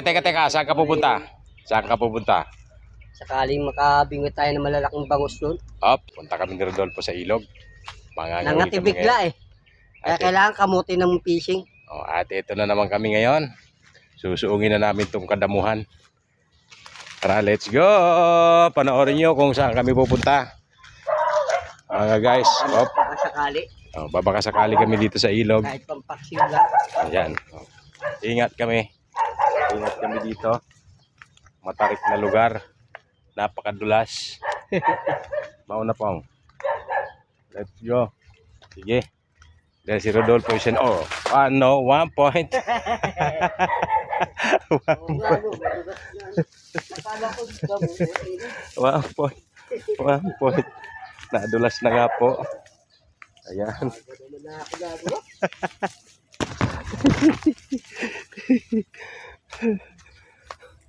Teka, saan ka pupunta? Saan ka pupunta? Sakaling makabingot tayo ng malalaking bangus doon. Punta kami ni Rodolfo sa ilog. Mangangawil Nangati kami bigla ngayon. eh. Kaya kailangan kamuti ng fishing. At ito na naman kami ngayon. Susuungin na namin itong kadamuhan. Tara, let's go! Panoorin nyo kung saan kami pupunta. Mga guys, Baka sakali. babaka sakali kami dito sa ilog. Kahit pampaksiw lang. Ayan. Ingat kami. Ingat kami dito. Matarik na lugar. Napakadulas. Mauna pong. Let's go. Sige. Dahil si Rodolfo yun. 1 point. 1 point. 1 point. Nadulas na nga po. Ayan.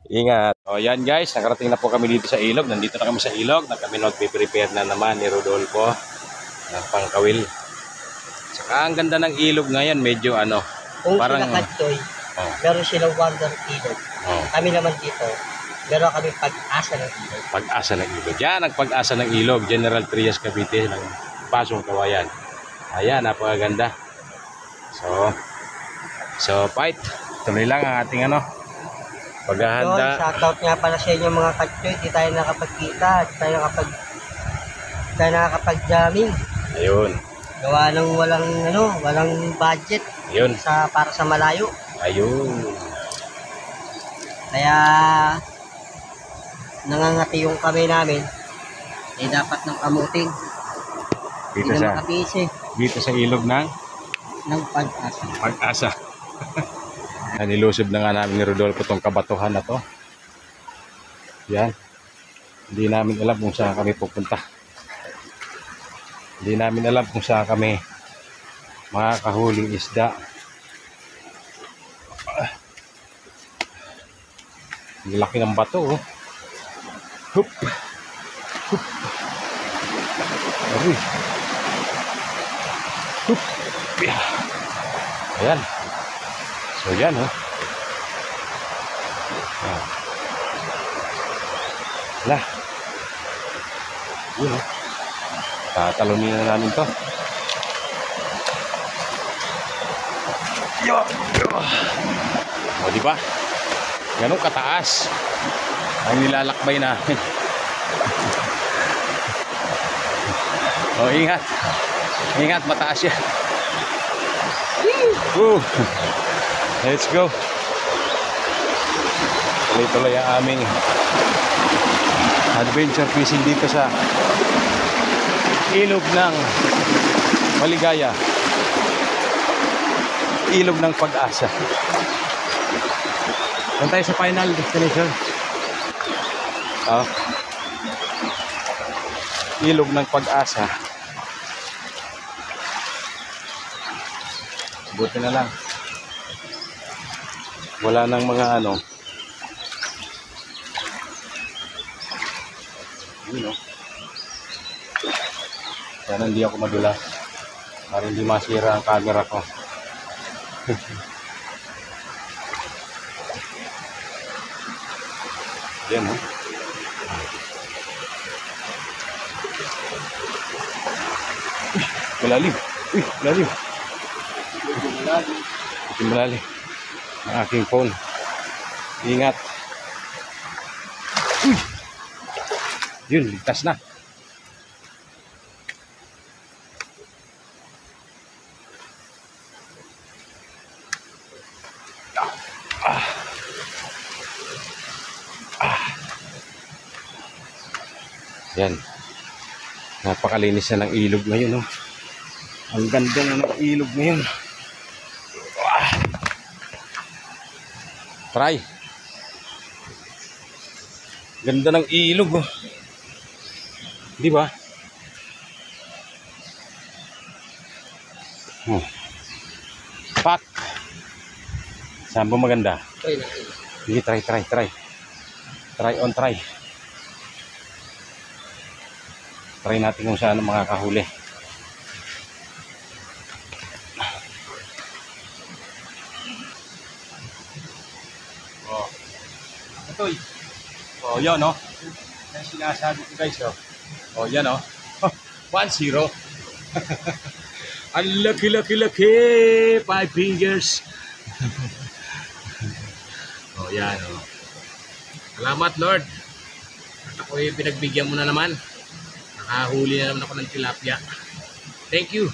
Ingat. Yan guys, nakarating na po kami dito sa ilog. Nandito na kami sa ilog. Kami nagpe-prepare na naman ni Rodolfo ng pangkawil. Saka ang ganda ng ilog ngayon, medyo Kung parang sila Katsoy, meron silang wonder ilog. Kami naman dito, meron kami pag-asa ng ilog. Pag-asa ng ilog. Yan ang pag-asa ng ilog. General Trias Cavite ng Pasong Kawayan. Ayan, napakaganda. So fight. Tuloy lang ang ating paghahanda. Shoutout nga pala sa inyo mga Katsoy. Di tayo nakapagkita. Di tayo nakapag-jamming. Ayun. Gawa ng walang budget. Ayun. Para sa malayo. Ayun. Kaya nangangati yung kamay namin. Dapat ng kamuting. Dito sa ilog ng pag-asa. Pag-asa. Nilusob na nga namin ni Rodolfo itong kabatuhan na to. Yan. Hindi namin alam kung saan kami pupunta. Hindi namin alam kung saan kami makakahuling isda. Ang laki ng bato. Hup. Hup. Aray. Hup. Ayan. So yan Lah. Yun tatalunin na namin to. Di ba? Ganun kataas ang nilalakbay namin. Ingat. Ingat, mataas yan. Let's go. Tuloy-tuloy ang aming adventure fishing dito sa ilog ng Maligaya. Ilog ng Pag-asa. Doon tayo sa final destination. Ilog ng Pag-asa. Buti na lang. Wala nang mga Sana hindi ako madulas para hindi masira ang camera ko. Yan malalim. Malalim. Malalim. Ang aking phone. Ingat. Yun, ligtas na. Yan. Napakalinis na ng ilog ngayon. Ang ganda na ng ilog ngayon. Try. Ganda ng ilog. Di ba? Pak. Saan ba maganda? Sige, try. Try on try. Try natin kung saan makakahuli. Oh. to eh. O, yan o. Yan sinasabi ko guys o. O, yan o. 1-0. Ang laki. 5 fingers. O, yan o. Salamat Lord. At ako yung pinagbigyan mo na naman. Nakahuli na naman ako ng tilapia. Thank you.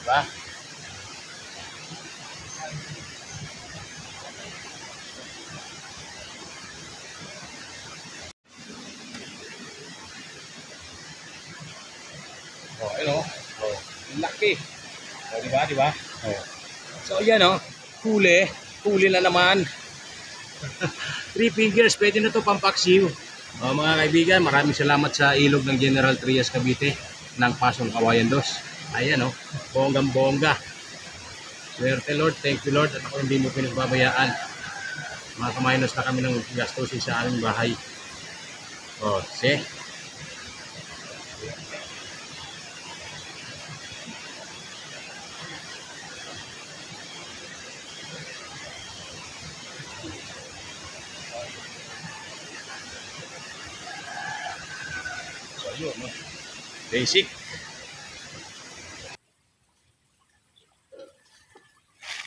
Diba? Oh, ayun oh. Oh, laki. Oh, diba? Oh. So, ayan oh. Huli na naman. 3 fingers, pwede na to pampaksiw. Oh, mga kaibigan, maraming salamat sa ilog ng General Trias Cavite ng Pasong Kawayan 2. Ayan oh, bonggang-bongga. Swerte Lord, thank you Lord, at ako hindi mo pinagbabayaan. Mga kamaynos na kami ng gastusin sa aming bahay. Oh, see? So, yun, no? Basic.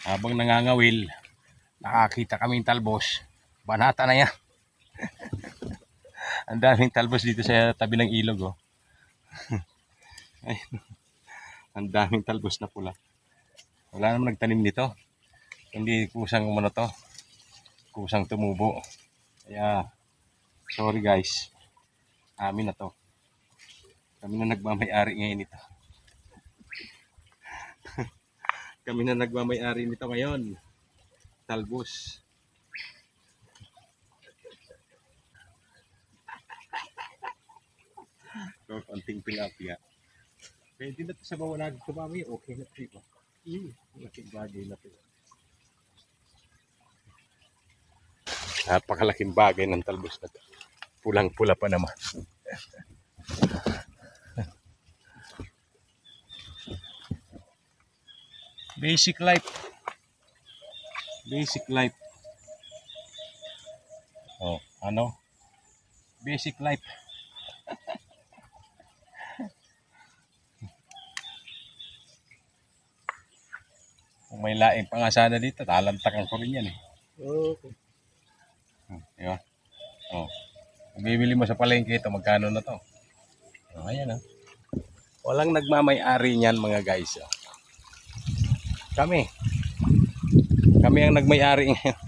Habang nangangawil, nakakita kaming talbos. Banata na yan. Ang daming talbos dito sa tabi ng ilog. Oh. Ang daming talbos na pula. Wala naman nagtanim nito. Hindi kusang umano to. Kusang tumubo. Kaya, sorry guys. Amin na to. Kami na nagmamay-ari ngayon nito. Kami na nagmamay-ari nito ngayon. Talbos. So, konting tilapia. Pwede na ito sa bawalag. Tumami, okay na ito. Malaking bagay na ito. Napakalaking bagay ng talbos na ito. Pulang-pula pa naman. Basic life. Basic life. Oh, ano? Basic life. Kung may laing pangasana dito, talantakan ko rin yan eh. Okay. Diba? Oh. Kung bibili mo sa palengke ito, magkano na to? Oh, ayan oh. Walang nagmamay-ari niyan mga guys. Oh. Kami ang nagmay-ari ngayon.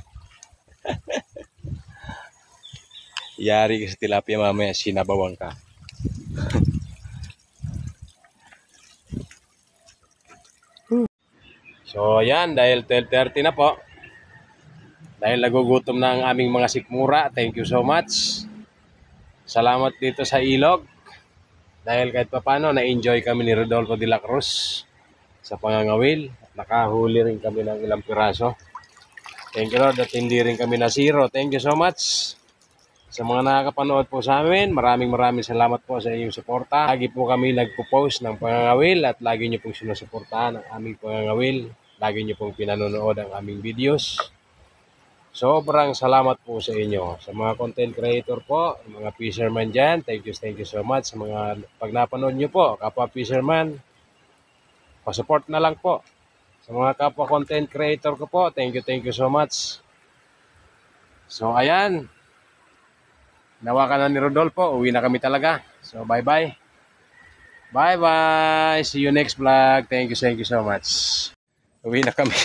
Yari ka sa tilapia mamaya, sinabawang ka. So ayan, dahil 12:30 na po. Dahil nagugutom na ang aming mga sikmura, thank you so much. Salamat dito sa ilog. Dahil kahit papano, na-enjoy kami ni Rodolfo de la Cruz sa pangangawil. Nakahuli rin kami ng ilang piraso. Thank you Lord at hindi rin kami na zero. Thank you so much. Sa mga nakakapanood po sa amin, maraming salamat po sa inyong suporta. Lagi po kami nagpo-post ng pangangawil at lagi nyo pong sinusuportahan ang aming pangangawil. Lagi nyo pong pinanonood ang aming videos. Sobrang salamat po sa inyo. Sa mga content creator po, mga fisherman dyan, thank you so much. Sa mga pag napanood nyo po, kapwa fisherman, pa-support na lang po. Sa mga kapwa content creator ko po, thank you so much. So ayan, nawa ka na ni Rodolfo, uwi na kami talaga. So bye-bye. Bye-bye. See you next vlog. Thank you so much. Uwi na kami.